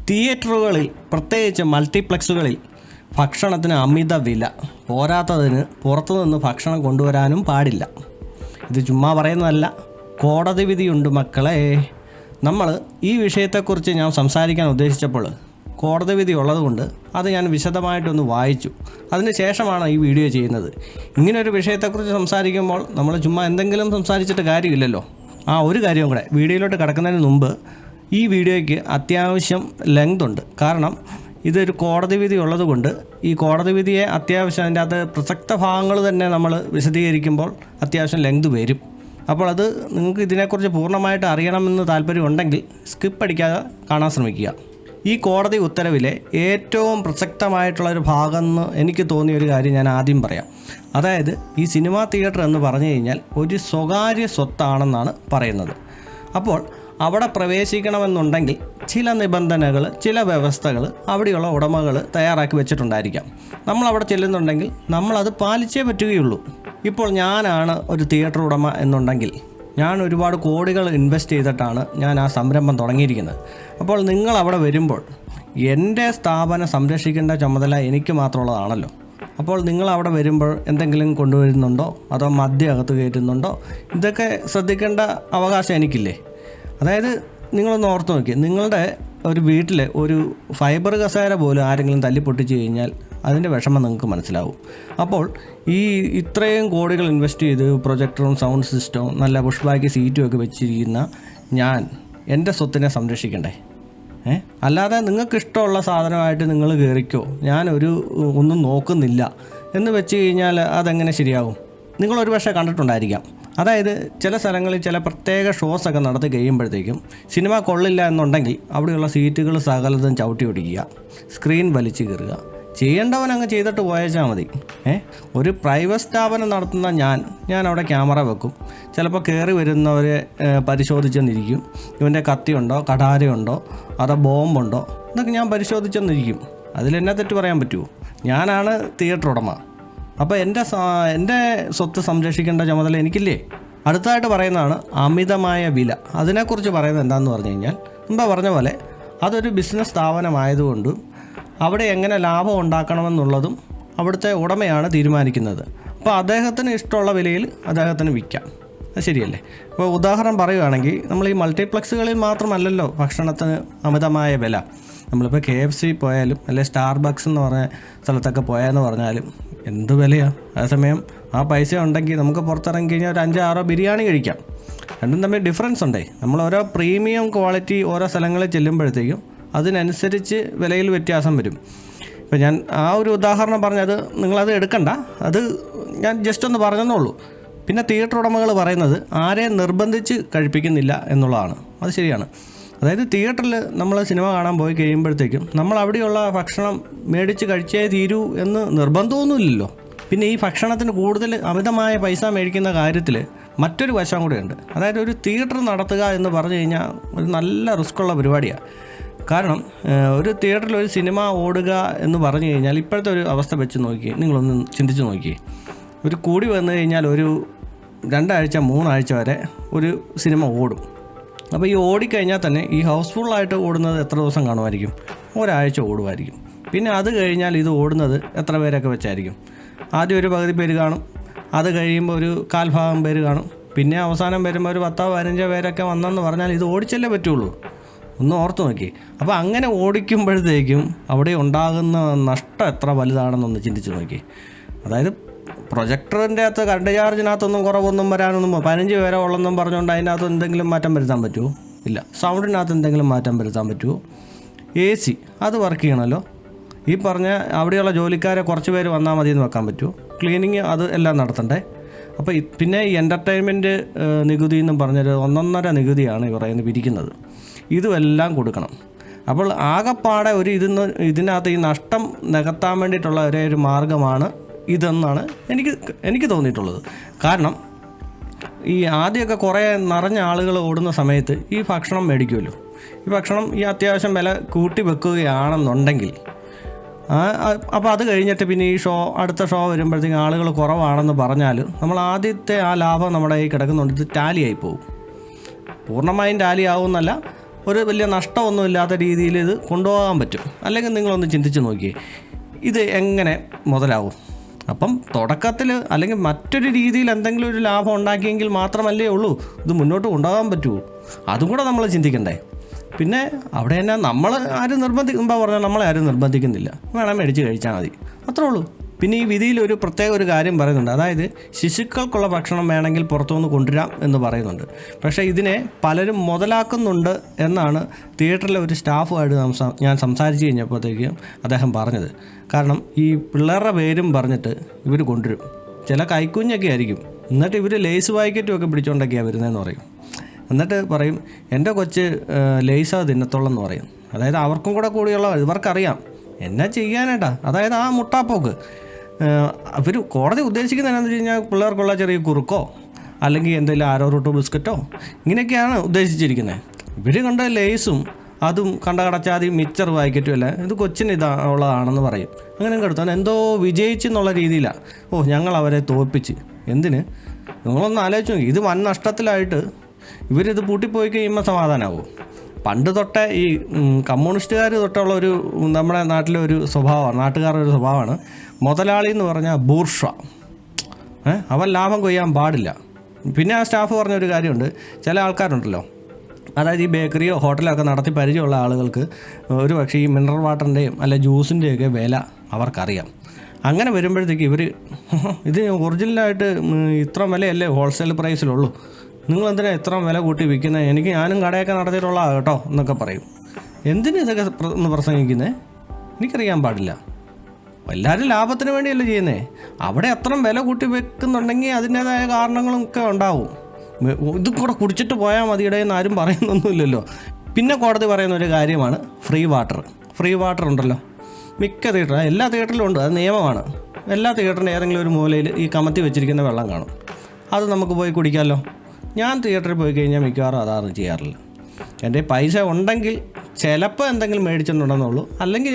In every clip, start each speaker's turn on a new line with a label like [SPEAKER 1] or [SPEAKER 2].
[SPEAKER 1] തിയേറ്ററുകളിൽ പ്രത്യേകിച്ച് മൾട്ടിപ്ലക്സുകളിൽ ഭക്ഷണത്തിന് അമിത വില. പോരാത്തതിന് പുറത്തുനിന്ന് ഭക്ഷണം കൊണ്ടുവരാനും പാടില്ല. ഇത് ചുമ്മാ പറയുന്നതല്ല, കോടതി വിധിയുണ്ട് മക്കളെ. നമ്മൾ ഈ വിഷയത്തെക്കുറിച്ച് ഞാൻ സംസാരിക്കാൻ ഉദ്ദേശിച്ചപ്പോൾ കോടതി വിധി ഉള്ളതുകൊണ്ട് അത് ഞാൻ വിശദമായിട്ടൊന്ന് വായിച്ചു. അതിന് ശേഷമാണ് ഈ വീഡിയോ ചെയ്യുന്നത്. ഇങ്ങനൊരു വിഷയത്തെക്കുറിച്ച് സംസാരിക്കുമ്പോൾ നമ്മൾ ചുമ്മാ എന്തെങ്കിലും സംസാരിച്ചിട്ട് കാര്യമില്ലല്ലോ. ഒരു കാര്യം കൂടെ, വീഡിയോയിലോട്ട് കിടക്കുന്നതിന് മുമ്പ് ഈ വീഡിയോയ്ക്ക് അത്യാവശ്യം ലെങ്ത് ഉണ്ട്. കാരണം ഇതൊരു കോടതി വിധി ഉള്ളതുകൊണ്ട് ഈ കോടതി വിധിയെ അത്യാവശ്യം അതിൻ്റെ അകത്ത് പ്രസക്ത ഭാഗങ്ങൾ തന്നെ നമ്മൾ വിശദീകരിക്കുമ്പോൾ അത്യാവശ്യം ലെങ്ത് വരും. അപ്പോൾ അത് നിങ്ങൾക്ക് ഇതിനെക്കുറിച്ച് പൂർണ്ണമായിട്ട് അറിയണമെന്ന് താല്പര്യമുണ്ടെങ്കിൽ സ്കിപ്പ് അടിക്കാതെ കാണാൻ ശ്രമിക്കുക. ഈ കോടതി ഉത്തരവിലെ ഏറ്റവും പ്രസക്തമായിട്ടുള്ളൊരു ഭാഗം എന്ന് എനിക്ക് തോന്നിയൊരു കാര്യം ഞാൻ ആദ്യം പറയാം. അതായത് ഈ സിനിമാ തിയേറ്റർ എന്ന് പറഞ്ഞു കഴിഞ്ഞാൽ ഒരു സ്വകാര്യ സ്വത്താണെന്നാണ് പറയുന്നത്. അപ്പോൾ അവിടെ പ്രവേശിക്കണമെന്നുണ്ടെങ്കിൽ ചില നിബന്ധനകൾ, ചില വ്യവസ്ഥകൾ അവിടെയുള്ള ഉടമകൾ തയ്യാറാക്കി വെച്ചിട്ടുണ്ടായിരിക്കാം. നമ്മളവിടെ ചെല്ലുന്നുണ്ടെങ്കിൽ നമ്മളത് പാലിച്ചേ പറ്റുകയുള്ളൂ. ഇപ്പോൾ ഞാനാണ് ഒരു തിയേറ്റർ ഉടമ എന്നുണ്ടെങ്കിൽ ഞാൻ ഒരുപാട് കോടികൾ ഇൻവെസ്റ്റ് ചെയ്തിട്ടാണ് ഞാൻ ആ സംരംഭം തുടങ്ങിയിരിക്കുന്നത്. അപ്പോൾ നിങ്ങൾ അവിടെ വരുമ്പോൾ എൻ്റെ സ്ഥാപനം സംരക്ഷിക്കേണ്ട ചുമതല എനിക്ക് മാത്രമുള്ളതാണല്ലോ. അപ്പോൾ നിങ്ങൾ അവിടെ വരുമ്പോൾ എന്തെങ്കിലും കൊണ്ടുവരുന്നുണ്ടോ, അതോ മദ്യം അകത്ത് കയറ്റുന്നുണ്ടോ, ഇതൊക്കെ ശ്രദ്ധിക്കേണ്ട അവകാശം എനിക്കില്ലേ? അതായത് നിങ്ങളൊന്ന് ഓർത്ത് നോക്കി, നിങ്ങളുടെ ഒരു വീട്ടിൽ ഒരു ഫൈബർ കസേര പോലും ആരെങ്കിലും തല്ലി പൊട്ടിച്ച് കഴിഞ്ഞാൽ അതിൻ്റെ വിഷമം നിങ്ങൾക്ക് മനസ്സിലാവും. അപ്പോൾ ഈ ഇത്രയും കോടികൾ ഇൻവെസ്റ്റ് ചെയ്ത് പ്രൊജക്ടറും സൗണ്ട് സിസ്റ്റവും നല്ല പുഷ് ബാക്ക് സീറ്റും ഒക്കെ വെച്ചിരിക്കുന്ന ഞാൻ എൻ്റെ സ്വത്തിനെ സംരക്ഷിക്കണ്ടേ? അല്ലാതെ നിങ്ങൾക്ക് ഇഷ്ടമുള്ള സാധനമായിട്ട് നിങ്ങൾ കയറിക്കോ, ഒന്നും നോക്കുന്നില്ല എന്ന് വെച്ച് കഴിഞ്ഞാൽ അതെങ്ങനെ ശരിയാകും? നിങ്ങളൊരു പക്ഷേ കണ്ടിട്ടുണ്ടായിരിക്കാം. അതായത് ചില സ്ഥലങ്ങളിൽ ചില പ്രത്യേക ഷോസൊക്കെ നടത്തി കഴിയുമ്പോഴത്തേക്കും സിനിമ കൊള്ളില്ല എന്നുണ്ടെങ്കിൽ അവിടെയുള്ള സീറ്റുകൾ സകലതും ചവിട്ടി ഒടിക്കുക, സ്ക്രീൻ വലിച്ചു കയറുക. ചെയ്യേണ്ടവൻ അങ്ങ് ചെയ്തിട്ട് പോയേച്ചാൽ മതി. ഒരു പ്രൈവറ്റ് സ്ഥാപനം നടത്തുന്ന ഞാൻ അവിടെ ക്യാമറ വെക്കും. ചിലപ്പോൾ കയറി വരുന്നവരെ പരിശോധിച്ചെന്നിരിക്കും. ഇവൻ്റെ കത്തിയുണ്ടോ, കടാരയുണ്ടോ, അതോ ബോംബുണ്ടോ, ഇതൊക്കെ ഞാൻ പരിശോധിച്ചെന്നിരിക്കും. അതിലെന്നെ തെറ്റ് പറയാൻ പറ്റുമോ? ഞാനാണ് തിയേറ്റർ ഉടമ. അപ്പോൾ എൻ്റെ സ്വത്ത് സംരക്ഷിക്കേണ്ട ചുമതല എനിക്കില്ലേ? അടുത്തതായിട്ട് പറയുന്നതാണ് അമിതമായ വില. അതിനെക്കുറിച്ച് പറയുന്നത് എന്താണെന്ന് പറഞ്ഞു കഴിഞ്ഞാൽ, മുമ്പ് പറഞ്ഞ പോലെ അതൊരു ബിസിനസ് സ്ഥാപനമായതുകൊണ്ടും അവിടെ എങ്ങനെ ലാഭം ഉണ്ടാക്കണമെന്നുള്ളതും അവിടുത്തെ ഉടമയാണ് തീരുമാനിക്കുന്നത്. അപ്പോൾ അദ്ദേഹത്തിന് ഇഷ്ടമുള്ള വിലയിൽ അദ്ദേഹത്തിന് വിൽക്കാം. അത് ശരിയല്ലേ? ഇപ്പോൾ ഉദാഹരണം പറയുകയാണെങ്കിൽ, നമ്മൾ ഈ മൾട്ടിപ്ലക്സുകളിൽ മാത്രമല്ലല്ലോ ഭക്ഷണത്തിന് അമിതമായ വില. നമ്മളിപ്പോൾ KFC പോയാലും അല്ലെങ്കിൽ സ്റ്റാർബക്സ് എന്ന് പറഞ്ഞ സ്ഥലത്തൊക്കെ പോയാലെന്ന് പറഞ്ഞാലും എന്ത് വിലയാണ്. അതേസമയം ആ പൈസ ഉണ്ടെങ്കിൽ നമുക്ക് പുറത്തിറങ്ങി കഴിഞ്ഞാൽ ഒരു 5-6 ബിരിയാണി കഴിക്കാം. രണ്ടും തമ്മിൽ ഡിഫറൻസ് ഉണ്ടേ. നമ്മൾ ഓരോ പ്രീമിയം ക്വാളിറ്റി ഓരോ സ്ഥലങ്ങളിൽ ചെല്ലുമ്പോഴത്തേക്കും അതിനനുസരിച്ച് വിലയിൽ വ്യത്യാസം വരും. ഇപ്പോൾ ഞാൻ ഒരു ഉദാഹരണം പറഞ്ഞത് നിങ്ങളത് എടുക്കണ്ട, അത് ഞാൻ ജസ്റ്റ് ഒന്ന് പറഞ്ഞെന്നുള്ളൂ. പിന്നെ തിയേറ്റർ ഉടമകൾ പറയുന്നത് ആരെയും നിർബന്ധിച്ച് കഴിപ്പിക്കുന്നില്ല എന്നുള്ളതാണ്. അത് ശരിയാണ്. അതായത് തിയേറ്ററിൽ നമ്മൾ സിനിമ കാണാൻ പോയി കഴിയുമ്പോഴത്തേക്കും നമ്മൾ അവിടെയുള്ള ഭക്ഷണം മേടിച്ച് കഴിച്ചേ തീരൂ എന്ന് നിർബന്ധമൊന്നുമില്ലല്ലോ. പിന്നെ ഈ ഭക്ഷണത്തിന് കൂടുതൽ അമിതമായ പൈസ മേടിക്കുന്ന കാര്യത്തിൽ മറ്റൊരു വശം കൂടെയുണ്ട്. അതായത് ഒരു തിയേറ്റർ നടത്തുക എന്ന് പറഞ്ഞു കഴിഞ്ഞാൽ ഒരു നല്ല റിസ്ക്കുള്ള പരിപാടിയാണ്. കാരണം ഒരു തിയേറ്ററിൽ ഒരു സിനിമ ഓടുക എന്ന് പറഞ്ഞു കഴിഞ്ഞാൽ ഇപ്പോഴത്തെ ഒരു അവസ്ഥ വെച്ച് നോക്കി നിങ്ങളൊന്ന് ചിന്തിച്ച് നോക്കി, ഒരു കൂടി വന്നു കഴിഞ്ഞാൽ ഒരു 2 ആഴ്ച 3 ആഴ്ച വരെ ഒരു സിനിമ ഓടും. അപ്പോൾ ഈ ഓടിക്കഴിഞ്ഞാൽ തന്നെ ഈ ഹൗസ്ഫുള്ളായിട്ട് ഓടുന്നത് എത്ര ദിവസം കാണുമായിരിക്കും? ഒരാഴ്ച ഓടുമായിരിക്കും. പിന്നെ അത് കഴിഞ്ഞാൽ ഇത് ഓടുന്നത് എത്ര പേരൊക്കെ വെച്ചായിരിക്കും? ആദ്യം ഒരു പകുതി പേര് കാണും, അത് കഴിയുമ്പോൾ ഒരു 1/4 ഭാഗം പേര് കാണും, പിന്നെ അവസാനം വരുമ്പോൾ ഒരു 10-15 പേരൊക്കെ വന്നെന്ന് പറഞ്ഞാൽ ഇത് ഓടിച്ചല്ലേ പറ്റുള്ളൂ. ഒന്ന് ഓർത്ത് നോക്കി. അപ്പോൾ അങ്ങനെ ഓടിക്കുമ്പോഴത്തേക്കും അവിടെ ഉണ്ടാകുന്ന നഷ്ടം എത്ര വലുതാണെന്നൊന്ന് ചിന്തിച്ച് നോക്കി. അതായത് പ്രൊജക്ടറിൻ്റെ അകത്ത് കറണ്ട് ചാർജിനകത്തൊന്നും കുറവൊന്നും വരാനൊന്നും 15 പേരെ ഉള്ളെന്നും പറഞ്ഞുകൊണ്ട് അതിനകത്ത് എന്തെങ്കിലും മാറ്റം വരുത്താൻ പറ്റുമോ? ഇല്ല. സൗണ്ടിനകത്ത് എന്തെങ്കിലും മാറ്റം വരുത്താൻ പറ്റുമോ? AC അത് വർക്ക് ചെയ്യണമല്ലോ. ഈ പറഞ്ഞ അവിടെയുള്ള ജോലിക്കാരെ കുറച്ച് പേര് വന്നാൽ മതി എന്ന് വെക്കാൻ പറ്റുമോ? ക്ലീനിങ് അത് എല്ലാം നടത്തണ്ടേ? അപ്പോൾ പിന്നെ ഈ എൻ്റർടൈൻമെൻറ്റ് നികുതി എന്നും പറഞ്ഞൊരു 1.5 നികുതിയാണ് ഇവർ അതിന് പിരിക്കുന്നത്. ഇതുമെല്ലാം കൊടുക്കണം. അപ്പോൾ ആകെപ്പാടെ ഇതിനകത്ത് ഈ നഷ്ടം നികത്താൻ വേണ്ടിയിട്ടുള്ള ഒരേ ഒരു മാർഗ്ഗമാണ് ഇതെന്നാണ് എനിക്ക് തോന്നിയിട്ടുള്ളത്. കാരണം ഈ ആദ്യമൊക്കെ കുറേ നിറഞ്ഞ ആളുകൾ ഓടുന്ന സമയത്ത് ഈ ഭക്ഷണം മേടിക്കുമല്ലോ. ഈ ഭക്ഷണം ഈ അത്യാവശ്യം വില കൂട്ടി വെക്കുകയാണെന്നുണ്ടെങ്കിൽ അപ്പോൾ അത് കഴിഞ്ഞിട്ട് പിന്നെ ഈ അടുത്ത ഷോ വരുമ്പോഴത്തേക്കും ആളുകൾ കുറവാണെന്ന് പറഞ്ഞാൽ നമ്മൾ ആദ്യത്തെ ആ ലാഭം നമ്മുടെ ഈ കിടക്കുന്നുണ്ട്, ഇത് ടാലിയായി പോകും. പൂർണ്ണമായും ടാലി ആവുമെന്നല്ല, ഒരു വലിയ നഷ്ടമൊന്നും ഇല്ലാത്ത രീതിയിൽ ഇത് കൊണ്ടുപോകാൻ പറ്റും. അല്ലെങ്കിൽ നിങ്ങളൊന്ന് ചിന്തിച്ച് നോക്കിയേ, ഇത് എങ്ങനെ മുതലാവും? അപ്പം തുടക്കത്തിൽ അല്ലെങ്കിൽ മറ്റൊരു രീതിയിൽ എന്തെങ്കിലും ഒരു ലാഭം ഉണ്ടാക്കിയെങ്കിൽ മാത്രമല്ലേ ഉള്ളൂ ഇത് മുന്നോട്ട് കൊണ്ടുപോകാൻ പറ്റുമോ? അതും കൂടെ നമ്മൾ ചിന്തിക്കണ്ടേ. പിന്നെ അവിടെ തന്നെ നമ്മൾ ആരും നിർബന്ധിക്കുമ്പോൾ പറഞ്ഞാൽ നമ്മളെ ആരും നിർബന്ധിക്കുന്നില്ല, വേണം മേടിച്ച് കഴിച്ചാൽ മതി, അത്രേ ഉള്ളൂ. പിന്നെ ഈ വിധിയിൽ ഒരു പ്രത്യേക ഒരു കാര്യം പറയുന്നുണ്ട്, അതായത് ശിശുക്കൾക്കുള്ള ഭക്ഷണം വേണമെങ്കിൽ പുറത്തുനിന്ന് കൊണ്ടുവരാം എന്ന് പറയുന്നുണ്ട്. പക്ഷേ ഇതിനെ പലരും മുതലാക്കുന്നുണ്ട് എന്നാണ് തിയേറ്ററിലെ ഒരു സ്റ്റാഫുമായിട്ട് ഞാൻ സംസാരിച്ച് കഴിഞ്ഞപ്പോഴത്തേക്കും അദ്ദേഹം പറഞ്ഞത്. കാരണം ഈ പിള്ളേരുടെ പേരും പറഞ്ഞിട്ട് ഇവർ കൊണ്ടുവരും, ചില കൈക്കുഞ്ഞൊക്കെ ആയിരിക്കും, എന്നിട്ട് ഇവർ ലേസ് പാക്കറ്റും ഒക്കെ പിടിച്ചുകൊണ്ടൊക്കെയാണ് വരുന്നതെന്ന് പറയും. എന്നിട്ട് പറയും എൻ്റെ കൊച്ച് ലേസാ തിന്നത്തുള്ളൂ എന്ന് പറയും. അതായത് അവർക്കും കൂടിയുള്ള ഇവർക്കറിയാം എന്നാ ചെയ്യാനായിട്ടാ. അതായത് ആ മുട്ടാപ്പോക്ക് അവർ കോടതി ഉദ്ദേശിക്കുന്നത് എന്താണെന്ന് വെച്ച് കഴിഞ്ഞാൽ പിള്ളേർക്കുള്ള ചെറിയ കുറുക്കോ അല്ലെങ്കിൽ എന്തെങ്കിലും ആരോ റൂട്ടോ ബിസ്ക്കറ്റോ ഇങ്ങനെയൊക്കെയാണ് ഉദ്ദേശിച്ചിരിക്കുന്നത്. ഇവർ കണ്ട ലേസും അതും കണ്ട കടച്ചാതി മിച്ചർ പാക്കറ്റും അല്ല, ഇത് കൊച്ചിന് ഉള്ളതാണെന്ന് പറയും. അങ്ങനെ കെടുത്താൻ എന്തോ വിജയിച്ചെന്നുള്ള രീതിയിലാണ്. ഞങ്ങൾ അവരെ തോൽപ്പിച്ച്. എന്തിന്? നിങ്ങളൊന്ന് ആലോചിച്ച് നോക്കി, ഇത് വൻ നഷ്ടത്തിലായിട്ട് ഇവരിത് പൂട്ടിപ്പോയി കഴിയുമ്പോൾ സമാധാനമാവും. പണ്ട് തൊട്ടേ ഈ കമ്മ്യൂണിസ്റ്റുകാർ തൊട്ടുള്ള ഒരു നമ്മുടെ നാട്ടിലെ ഒരു സ്വഭാവമാണ്, നാട്ടുകാരുടെ ഒരു സ്വഭാവമാണ്, മുതലാളി എന്ന് പറഞ്ഞാൽ ബൂർഷ്വ. അവൻ ലാഭം കൊയ്യാൻ പാടില്ല. പിന്നെ ആ സ്റ്റാഫ് പറഞ്ഞൊരു കാര്യമുണ്ട്, ചില ആൾക്കാരുണ്ടല്ലോ, അതായത് ഈ ബേക്കറിയോ ഹോട്ടലോ ഒക്കെ നടത്തി പരിചയമുള്ള ആളുകൾക്ക് ഒരു പക്ഷേ ഈ മിനറൽ വാട്ടറിൻ്റെയും അല്ലെ ജ്യൂസിൻ്റെയൊക്കെ വില അവർക്കറിയാം. അങ്ങനെ വരുമ്പോഴത്തേക്ക് ഇവർ ഇത് ഒറിജിനലായിട്ട് ഇത്ര വിലയല്ലേ ഹോൾസെയിൽ പ്രൈസിലുള്ളൂ, നിങ്ങളെന്തിനാ ഇത്ര വില കൂട്ടി വിൽക്കുന്നത്, ഞാനും കടയൊക്കെ നടത്തിയിട്ടുള്ള കേട്ടോ എന്നൊക്കെ പറയും. എന്തിനു ഇതൊക്കെ ഒന്ന് പ്രസംഗിക്കുന്നത്? എനിക്കറിയാൻ പാടില്ല. എല്ലാവരും ലാഭത്തിന് വേണ്ടിയല്ലേ ചെയ്യുന്നത്. അവിടെ അത്ര വില കൂട്ടി വെക്കുന്നുണ്ടെങ്കിൽ അതിൻ്റേതായ കാരണങ്ങളും ഒക്കെ ഉണ്ടാവും. ഇത് കൂടെ കുടിച്ചിട്ട് പോയാൽ മതിയുടെ എന്ന് ആരും പറയുന്നൊന്നുമില്ലല്ലോ. പിന്നെ കോടതി പറയുന്ന ഒരു കാര്യമാണ് ഫ്രീ വാട്ടർ ഉണ്ടല്ലോ, മിക്ക തിയേറ്ററിലും, എല്ലാ തിയേറ്ററിലും ഉണ്ട്, അത് നിയമമാണ്. എല്ലാ തിയേറ്ററിൻ്റെ ഏതെങ്കിലും ഒരു മൂലയിൽ ഈ കമത്തി വെച്ചിരിക്കുന്ന വെള്ളം കാണും, അത് നമുക്ക് പോയി കുടിക്കാമല്ലോ. ഞാൻ തിയേറ്ററിൽ പോയി കഴിഞ്ഞാൽ മിക്കവാറും അതാണ് ചെയ്യാറില്ല. എൻ്റെ പൈസ ഉണ്ടെങ്കിൽ ചിലപ്പോൾ എന്തെങ്കിലും മേടിച്ചിട്ടുണ്ടെന്നുള്ളൂ, അല്ലെങ്കിൽ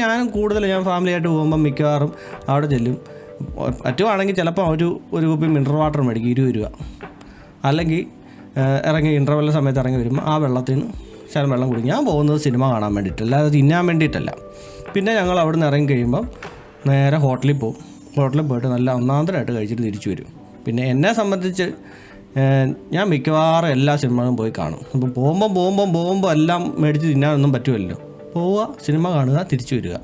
[SPEAKER 1] ഞാൻ ഫാമിലിയായിട്ട് പോകുമ്പം മിക്കവാറും അവിടെ ചെല്ലും. പറ്റുവാണെങ്കിൽ ചിലപ്പോൾ ഒരു കുപ്പി മിനറൽ വാട്ടർ മേടിക്കും 20 രൂപ. അല്ലെങ്കിൽ ഇറങ്ങി ഇൻ്റർവെൽ സമയത്ത് ഇറങ്ങി വരുമ്പോൾ ആ വെള്ളത്തിന് ശകലം വെള്ളം കുടിക്കും. ഞാൻ പോകുന്നത് സിനിമ കാണാൻ വേണ്ടിയിട്ടല്ല, അത് തിന്നാൻ വേണ്ടിയിട്ടല്ല. പിന്നെ ഞങ്ങൾ അവിടെ നിന്ന് ഇറങ്ങി കഴിയുമ്പം നേരെ ഹോട്ടലിൽ പോകും. ഹോട്ടലിൽ പോയിട്ട് നല്ല ഒന്നാന്തരമായിട്ട് കഴിച്ചിട്ട് തിരിച്ചു വരും. പിന്നെ എന്നെ സംബന്ധിച്ച് ഞാൻ മിക്കവാറും എല്ലാ സിനിമകളും പോയി കാണും. അപ്പം പോകുമ്പോൾ എല്ലാം മേടിച്ച് തിന്നാനൊന്നും പറ്റുമല്ലോ. പോവുക, സിനിമ കാണുക, തിരിച്ചു വരിക.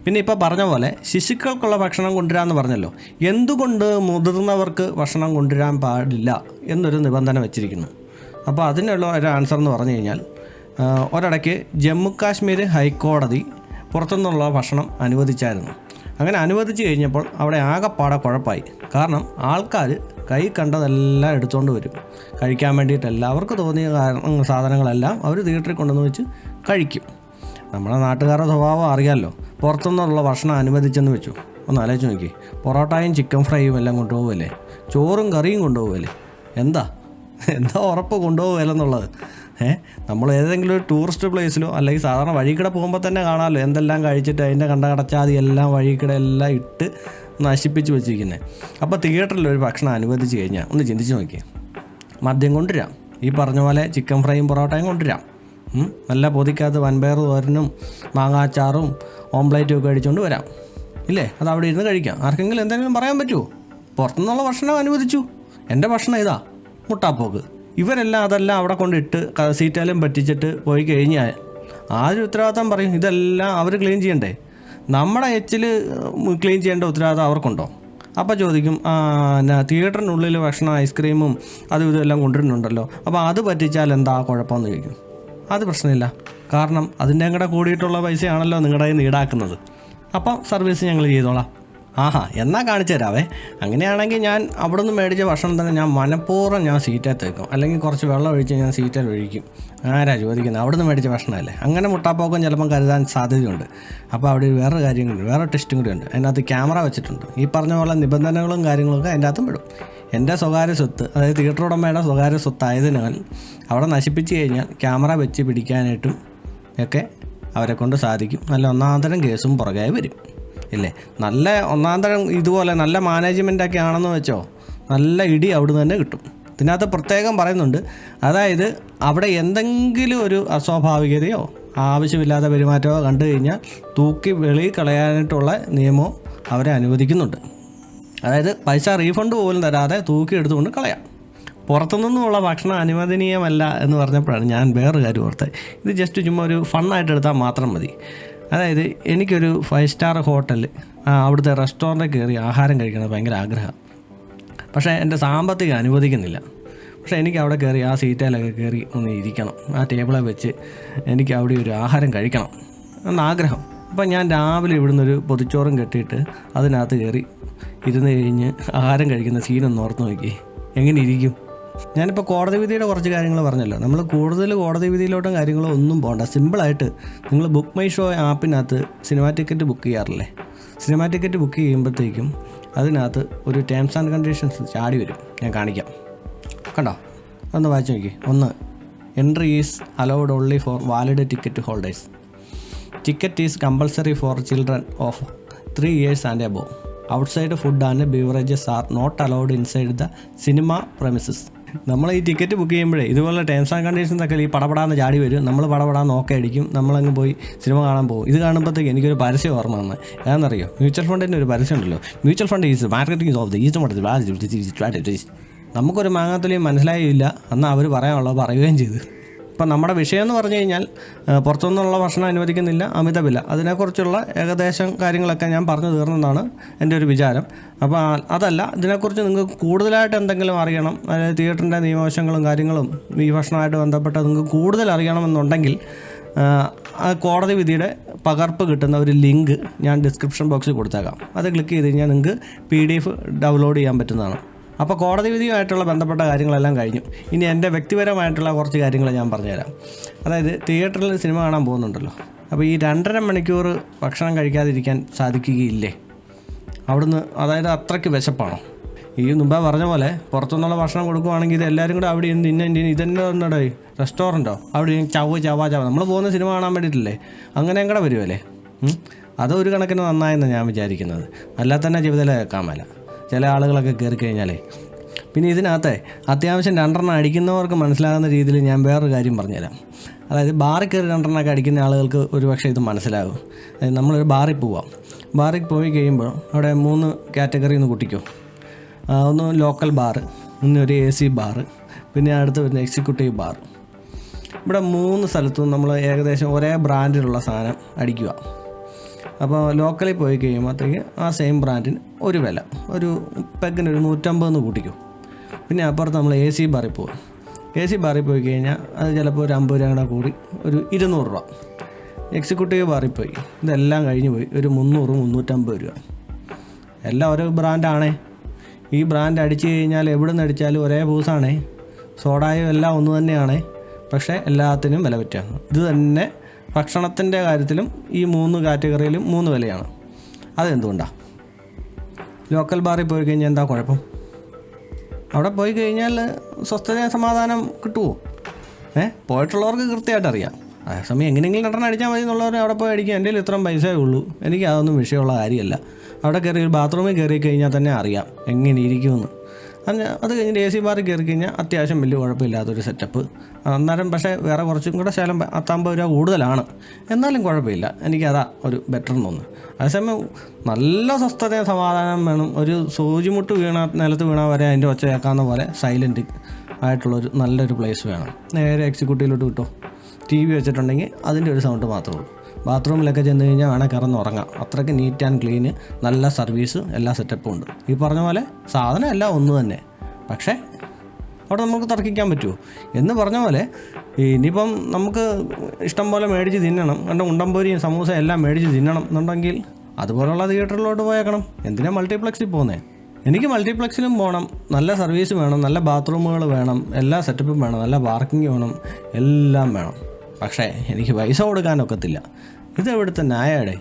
[SPEAKER 1] പിന്നെ ഇപ്പോൾ പറഞ്ഞ പോലെ ശിശുക്കൾക്കുള്ള ഭക്ഷണം കൊണ്ടുവരാമെന്ന് പറഞ്ഞല്ലോ. എന്തുകൊണ്ട് മുതിർന്നവർക്ക് ഭക്ഷണം കൊണ്ടുവരാൻ പാടില്ല എന്നൊരു നിബന്ധന വെച്ചിരിക്കുന്നു. അപ്പോൾ അതിനുള്ള ഒരു ആൻസർ എന്ന് പറഞ്ഞു കഴിഞ്ഞാൽ, ഒരിടയ്ക്ക് ജമ്മു കാശ്മീർ ഹൈക്കോടതി പുറത്തുനിന്നുള്ള ഭക്ഷണം അനുവദിച്ചായിരുന്നു. അങ്ങനെ അനുവദിച്ച് കഴിഞ്ഞപ്പോൾ അവിടെ ആകെപ്പാടെ കുഴപ്പമായി. കാരണം ആൾക്കാർ കൈ കണ്ടതെല്ലാം എടുത്തുകൊണ്ട് വരും കഴിക്കാൻ വേണ്ടിയിട്ടല്ല. അവർക്ക് തോന്നിയ സാധനങ്ങളെല്ലാം അവർ തിയേറ്ററിൽ കൊണ്ടുവന്ന് വെച്ച് കഴിക്കും. നമ്മുടെ നാട്ടുകാരുടെ സ്വഭാവം അറിയാമല്ലോ. പുറത്തുനിന്നുള്ള ഭക്ഷണം അനുവദിച്ചെന്ന് വെച്ചു, ഒന്ന് ആലോചിച്ച് നോക്കി, പൊറോട്ടയും ചിക്കൻ ഫ്രൈയും എല്ലാം കൊണ്ടുപോകുമല്ലേ, ചോറും കറിയും കൊണ്ടുപോകുമല്ലേ, എന്താ ഉറപ്പ് കൊണ്ടുപോകുമല്ലെന്നുള്ളത്. നമ്മൾ ഏതെങ്കിലും ഒരു ടൂറിസ്റ്റ് പ്ലേസിലോ അല്ലെങ്കിൽ സാധാരണ വഴിക്കിടെ പോകുമ്പോൾ തന്നെ കാണാമല്ലോ എന്തെല്ലാം കഴിച്ചിട്ട് അതിൻ്റെ കടച്ചാതി എല്ലാം വഴിക്കിടെ എല്ലാം ഇട്ട് നശിപ്പിച്ച് വെച്ചിരിക്കുന്നത്. അപ്പോൾ തിയേറ്ററിൽ ഒരു ഭക്ഷണം അനുവദിച്ച് കഴിഞ്ഞാൽ ഒന്ന് ചിന്തിച്ച് നോക്കി, മദ്യം കൊണ്ടുവരാം, ഈ പറഞ്ഞ പോലെ ചിക്കൻ ഫ്രൈയും പൊറോട്ടയും കൊണ്ടുവരാം, നല്ല പൊതിക്കകത്ത് വൻപയർ തോരനും മാങ്ങാച്ചാറും ഓംപ്ലേറ്റും ഒക്കെ അടിച്ചുകൊണ്ട് വരാം, ഇല്ലേ? അത് അവിടെ ഇരുന്ന് കഴിക്കാം. ആർക്കെങ്കിലും എന്തെങ്കിലും പറയാൻ പറ്റുമോ? പുറത്തുനിന്നുള്ള ഭക്ഷണം അനുവദിച്ചു, എൻ്റെ ഭക്ഷണം ഇതാ, മുട്ടാപ്പോക്ക്. ഇവരെല്ലാം അതെല്ലാം അവിടെ കൊണ്ടിട്ട് സീറ്റെല്ലാം പറ്റിച്ചിട്ട് പോയി കഴിഞ്ഞാൽ ആരും ഉത്തരവാദിത്തം പറയും? ഇതെല്ലാം അവർ ക്ലീൻ ചെയ്യണ്ടേ? നമ്മുടെ എച്ചിൽ ക്ലീൻ ചെയ്യേണ്ട ഉത്തരവാദിത്തം അവർക്കുണ്ടോ? അപ്പോൾ ചോദിക്കും, തിയേറ്ററിനുള്ളിൽ ഭക്ഷണം ഐസ്ക്രീമും അതും ഇതെല്ലാം കൊണ്ടുവരുന്നുണ്ടല്ലോ, അപ്പോൾ അത് പറ്റിച്ചാൽ എന്താ കുഴപ്പമെന്ന് ചോദിക്കും. അത് പ്രശ്നമില്ല, കാരണം അതിൻ്റെ കൂടെ കൂടിയിട്ടുള്ള പൈസയാണല്ലോ നിങ്ങളുടെ കയ്യിൽ നിന്ന് ഈടാക്കുന്നത്. അപ്പം സർവീസ് ഞങ്ങൾ ചെയ്തോളാം. എന്നാൽ കാണിച്ചു തരാവേ. അങ്ങനെയാണെങ്കിൽ ഞാൻ അവിടെ നിന്ന് മേടിച്ച ഭക്ഷണം തന്നെ ഞാൻ മനഃപൂർവ്വം ഞാൻ സീറ്റേത്ത് വെക്കും, അല്ലെങ്കിൽ കുറച്ച് വെള്ളം ഒഴിച്ച് ഞാൻ സീറ്റിൽ ഒഴിക്കും. ആരാ ചോദിക്കുന്നത്? അവിടെ നിന്ന് മേടിച്ച ഭക്ഷണമല്ലേ. അങ്ങനെ മുട്ടാപ്പോക്കം ചിലപ്പം കരുതാൻ സാധ്യതയുണ്ട്. അപ്പോൾ അവിടെ വേറൊരു കാര്യം കൂടി, വേറെ ടെസ്റ്റും കൂടി ഉണ്ട്. അതിനകത്ത് ക്യാമറ വെച്ചിട്ടുണ്ട്. ഈ പറഞ്ഞ പോലെ നിബന്ധനകളും കാര്യങ്ങളൊക്കെ അതിൻ്റെ അകത്തും പെടും. എൻ്റെ സ്വകാര്യ സ്വത്ത്, അതായത് തിയേറ്റർ ഉടമയുടെ സ്വകാര്യ സ്വത്തായതിനാൽ അവിടെ നശിപ്പിച്ച് കഴിഞ്ഞാൽ ക്യാമറ വെച്ച് പിടിക്കാനായിട്ടും ഒക്കെ അവരെ കൊണ്ട് സാധിക്കും. നല്ല ഒന്നാന്തരം കേസും പുറകെ വരും, ഇല്ലേ? നല്ല ഒന്നാന്തരം ഇതുപോലെ നല്ല മാനേജ്മെൻറ്റൊക്കെ ആണെന്ന് വെച്ചോ, നല്ല ഇടി അവിടെ നിന്ന് തന്നെ കിട്ടും. ഇതിനകത്ത് പ്രത്യേകം പറയുന്നുണ്ട്, അതായത് അവിടെ എന്തെങ്കിലും ഒരു അസ്വാഭാവികതയോ ആവശ്യമില്ലാത്ത പെരുമാറ്റമോ കണ്ടു കഴിഞ്ഞാൽ തൂക്കി വെളിയിൽ കളയാനായിട്ടുള്ള നിയമവും അവരെ അനുവദിക്കുന്നുണ്ട്. അതായത് പൈസ റീഫണ്ട് പോലും തരാതെ തൂക്കി എടുത്തുകൊണ്ട് കളയാം. പുറത്തുനിന്നുമുള്ള ഭക്ഷണം അനുവദനീയമല്ല എന്ന് പറഞ്ഞപ്പോഴാണ് ഞാൻ വേറൊരു കാര്യം ഓർത്തത്. ഇത് ജസ്റ്റ് ചുമ്മാ ഒരു ഫണ്ണായിട്ട് എടുത്താൽ മാത്രം മതി. അതായത് എനിക്കൊരു 5 സ്റ്റാർ ഹോട്ടലിൽ അവിടുത്തെ റെസ്റ്റോറൻറ്റിൽ കയറി ആഹാരം കഴിക്കണമെന്ന് ഭയങ്കര ആഗ്രഹം. പക്ഷേ എൻ്റെ സാമ്പത്തികം അനുവദിക്കുന്നില്ല. പക്ഷേ എനിക്ക് അവിടെ കയറി ആ സീറ്റിലൊക്കെ കയറി ഒന്ന് ഇരിക്കണം, ആ ടേബിളെ വെച്ച് എനിക്ക് അവിടെ ഒരു ആഹാരം കഴിക്കണം എന്നാഗ്രഹം. അപ്പം ഞാൻ രാവിലെ ഇവിടുന്ന് ഒരു പൊതിച്ചോറും കെട്ടിയിട്ട് അതിനകത്ത് കയറി ഇരുന്ന് കഴിഞ്ഞ് ആഹാരം കഴിക്കുന്ന സീനൊന്ന് ഓർത്ത് നോക്കി, എങ്ങനെ ഇരിക്കും? ഞാനിപ്പോൾ കോടതി വിധിയുടെ കുറച്ച് കാര്യങ്ങൾ പറഞ്ഞല്ലോ. നമ്മൾ കൂടുതൽ കോടതി വിധിയിലോട്ടും കാര്യങ്ങളോ ഒന്നും പോകണ്ട. സിമ്പിളായിട്ട് നിങ്ങൾ ബുക്ക് മൈ ഷോ ആപ്പിനകത്ത് സിനിമാ ടിക്കറ്റ് ബുക്ക് ചെയ്യാറില്ലേ? സിനിമാ ടിക്കറ്റ് ബുക്ക് ചെയ്യുമ്പോഴത്തേക്കും അതിനകത്ത് ഒരു ടേംസ് ആൻഡ് കണ്ടീഷൻസ് ചാടി വരും. ഞാൻ കാണിക്കാം, കണ്ടോ? ഒന്ന് വായിച്ചു നോക്കി. 1, entry is allowed only for valid ticket holders. Ticket is compulsory for children of 3 years and above. Outside food and beverages are not allowed inside the cinema premises. നമ്മൾ ഈ ടിക്കറ്റ് ബുക്ക് ചെയ്യുമ്പോഴേ ഇതുപോലെ ടേംസ് ആൻഡ് കണ്ടീഷൻസ് ഒക്കെ ഈ പടപടാന്ന് ചാടി വരും. നമ്മൾ പടപടാന്ന് നോക്കി അടിക്കും, നമ്മളങ്ങ് പോയി സിനിമ കാണാൻ പോകും. ഇത് കാണുമ്പോഴത്തേക്ക് എനിക്കൊരു പരസ്യം ഓർമ്മ വന്ന്, ഏതാണെന്നറിയോ? മ്യൂച്വൽ ഫണ്ടിൻ്റെ ഒരു പരസ്യം ഉണ്ടല്ലോ, mutual fund is marketing of the east. നമുക്കൊരു മാങ്ങാത്തൊലിയും മനസ്സിലായില്ല, എന്നാൽ അവർ പറയാനുള്ളത് പറയുകയും ചെയ്തു. ഇപ്പം നമ്മുടെ വിഷയം എന്ന് പറഞ്ഞു കഴിഞ്ഞാൽ പുറത്തുനിന്നുള്ള ഭക്ഷണം അനുവദിക്കുന്നില്ല, അമിത വില, അതിനെക്കുറിച്ചുള്ള ഏകദേശം കാര്യങ്ങളൊക്കെ ഞാൻ പറഞ്ഞു തീർന്നതാണ് എൻ്റെ ഒരു വിചാരം. അപ്പോൾ അതല്ല, ഇതിനെക്കുറിച്ച് നിങ്ങൾക്ക് കൂടുതലായിട്ട് എന്തെങ്കിലും അറിയണം, അതായത് തിയേറ്ററിൻ്റെ നിയമവശങ്ങളും കാര്യങ്ങളും ഈ ഭക്ഷണമായിട്ട് ബന്ധപ്പെട്ട് നിങ്ങൾക്ക് കൂടുതൽ അറിയണമെന്നുണ്ടെങ്കിൽ ആ കോടതി വിധിയുടെ പകർപ്പ് കിട്ടുന്ന ഒരു ലിങ്ക് ഞാൻ ഡിസ്ക്രിപ്ഷൻ ബോക്സിൽ കൊടുത്തേക്കാം. അത് ക്ലിക്ക് ചെയ്ത് കഴിഞ്ഞാൽ നിങ്ങൾക്ക് PDF ഡൗൺലോഡ് ചെയ്യാൻ പറ്റുന്നതാണ്. അപ്പോൾ കോടതി വിധിയുമായിട്ടുള്ള ബന്ധപ്പെട്ട കാര്യങ്ങളെല്ലാം കഴിഞ്ഞു. ഇനി എൻ്റെ വ്യക്തിപരമായിട്ടുള്ള കുറച്ച് കാര്യങ്ങൾ ഞാൻ പറഞ്ഞുതരാം. അതായത് തിയേറ്ററിൽ സിനിമ കാണാൻ പോകുന്നുണ്ടല്ലോ, അപ്പോൾ ഈ 2.5 മണിക്കൂർ ഭക്ഷണം കഴിക്കാതിരിക്കാൻ സാധിക്കുകയില്ലേ അവിടുന്ന്? അതായത് അത്രയ്ക്ക് വിശപ്പാണോ? ഈ മുമ്പേ പറഞ്ഞ പോലെ പുറത്തുനിന്നുള്ള ഭക്ഷണം കൊടുക്കുവാണെങ്കിൽ ഇത് എല്ലാവരും കൂടെ അവിടെ ഇതെന്നെ ഉണ്ടോ റെസ്റ്റോറൻറ്റോ അവിടെ ചവ നമ്മൾ പോകുന്ന സിനിമ കാണാൻ വേണ്ടിയിട്ടില്ലേ? അങ്ങനെ കൂടെ വരുമല്ലേ? അതൊരു കണക്കിന് നന്നായെന്ന് ഞാൻ വിചാരിക്കുന്നത്. അല്ലാതെ തന്നെ ജീവിതത്തിൽ കേൾക്കാൻ മേല ചില ആളുകളൊക്കെ കയറി കഴിഞ്ഞാലേ. പിന്നെ ഇതിനകത്തെ അത്യാവശ്യം 2 അടിക്കുന്നവർക്ക് മനസ്സിലാകുന്ന രീതിയിൽ ഞാൻ വേറൊരു കാര്യം പറഞ്ഞുതരാം. അതായത് ബാറിൽ കയറി 2 അടിക്കുന്ന ആളുകൾക്ക് ഒരു പക്ഷേ ഇത് മനസ്സിലാകും. നമ്മളൊരു ബാറിൽ പോവാം. ബാറിൽ പോയി കഴിയുമ്പോൾ അവിടെ 3 കാറ്റഗറി ഒന്ന് കൂട്ടിക്കോ. ഒന്ന് ലോക്കൽ ബാറ്, ഒന്ന് ഒരു AC ബാറ്, പിന്നെ അടുത്ത് വരുന്ന എക്സിക്യൂട്ടീവ് ബാർ. ഇവിടെ 3 സ്ഥലത്തും നമ്മൾ ഏകദേശം ഒരേ ബ്രാൻഡിലുള്ള സാധനം അടിക്കുക. അപ്പോൾ ലോക്കലിൽ പോയി കഴിയുമ്പോഴത്തേക്ക് ആ സെയിം ബ്രാൻഡിന് ഒരു വില, ഒരു പെഗിന് ഒരു 150 കൂട്ടിക്കും. പിന്നെ അപ്പുറത്ത് നമ്മൾ AC ബാറിൽ പോകും. AC ബാറിൽ പോയി കഴിഞ്ഞാൽ അത് ചിലപ്പോൾ ഒരു 50 രൂപ കൂടി ഒരു 200 രൂപ. എക്സിക്യൂട്ടീവ് ബാറിൽ പോയി ഇതെല്ലാം കഴിഞ്ഞ് പോയി ഒരു 300-350 രൂപ. എല്ലാം ഓരോ ബ്രാൻഡാണേ. ഈ ബ്രാൻഡ് അടിച്ചു കഴിഞ്ഞാൽ എവിടെ നിന്ന് അടിച്ചാലും ഒരേ പൂസാണേ, സോഡായും എല്ലാം ഒന്ന് തന്നെയാണേ. പക്ഷേ എല്ലാത്തിനും വില വ്യത്യാസം. ഇത് തന്നെ ഭക്ഷണത്തിൻ്റെ കാര്യത്തിലും ഈ 3 കാറ്റഗറിയിലും 3 വിലയാണ്. അതെന്തുകൊണ്ടാണ്? ലോക്കൽ ബാറിൽ പോയി കഴിഞ്ഞാൽ എന്താ കുഴപ്പം? അവിടെ പോയി കഴിഞ്ഞാൽ സ്വസ്ഥത സമാധാനം കിട്ടുമോ? പോയിട്ടുള്ളവർക്ക് കൃത്യമായിട്ട് അറിയാം. അതേസമയം എങ്ങനെയെങ്കിലും 2 അടിച്ചാൽ മതി എന്നുള്ളവർ അവിടെ പോയി അടിക്കുക. എൻ്റെ കയ്യിൽ ഇത്രയും പൈസയേ ഉള്ളൂ, എനിക്ക് അതൊന്നും വിഷയമുള്ള കാര്യമല്ല. അവിടെ കയറി ഒരു ബാത്റൂമിൽ കയറി കഴിഞ്ഞാൽ തന്നെ അറിയാം എങ്ങനെ ഇരിക്കുമെന്ന്. അത് കഴിഞ്ഞിട്ട് AC ബാറിൽ കയറി കഴിഞ്ഞാൽ അത്യാവശ്യം വലിയ കുഴപ്പമില്ലാത്തൊരു സെറ്റപ്പ്. അന്നേരം പക്ഷേ വേറെ കുറച്ചും കൂടെ ശകലം 50 രൂപ കൂടുതലാണ്, എന്നാലും കുഴപ്പമില്ല. എനിക്കതാ ഒരു ബെറ്റർ തോന്നുന്നു. അതേസമയം നല്ല സ്വസ്ഥതയും സമാധാനം വേണം. ഒരു സൂചിമുട്ട് നിലത്ത് വീണാൽ വരെ അതിൻ്റെ ഒച്ച കേൾക്കാവുന്ന പോലെ സൈലൻറ്റ് ആയിട്ടുള്ളൊരു നല്ലൊരു പ്ലേസ് വേണം. നേരെ എക്സിക്യൂട്ടീവിലോട്ട് കിട്ടോ. TV വെച്ചിട്ടുണ്ടെങ്കിൽ അതിൻ്റെ ഒരു സൗണ്ട് മാത്രമേ ഉള്ളൂ. ബാത്റൂമിലൊക്കെ ചെന്ന് കഴിഞ്ഞാൽ വേണേൽ കിടന്നുറങ്ങാം. അത്രയ്ക്ക് നീറ്റ് ആൻഡ് ക്ലീന്, നല്ല സർവീസ്, എല്ലാ സെറ്റപ്പും ഉണ്ട്. ഈ പറഞ്ഞ പോലെ സാധനം എല്ലാം ഒന്ന് തന്നെ. പക്ഷേ അവിടെ നമുക്ക് തർക്കിക്കാൻ പറ്റുമോ എന്ന് പറഞ്ഞ പോലെ ഇനിയിപ്പം നമുക്ക് ഇഷ്ടം പോലെ മേടിച്ച് തിന്നണം, കണ്ട ഉണ്ടംപൊരിയും സമൂസ എല്ലാം മേടിച്ച് തിന്നണം എന്നുണ്ടെങ്കിൽ അതുപോലുള്ള തിയേറ്ററിലോട്ട് പോയേക്കണം. എന്തിനാ മൾട്ടിപ്ലക്സിൽ പോകുന്നത്? എനിക്ക് മൾട്ടിപ്ലക്സിലും പോകണം, നല്ല സർവീസ് വേണം, നല്ല ബാത്റൂമുകൾ വേണം, എല്ലാ സെറ്റപ്പും വേണം, നല്ല പാർക്കിംഗ് വേണം, എല്ലാം വേണം. പക്ഷേ എനിക്ക് പൈസ കൊടുക്കാനൊക്കത്തില്ല. ഇത് എവിടുത്തെ ന്യായമാടേ?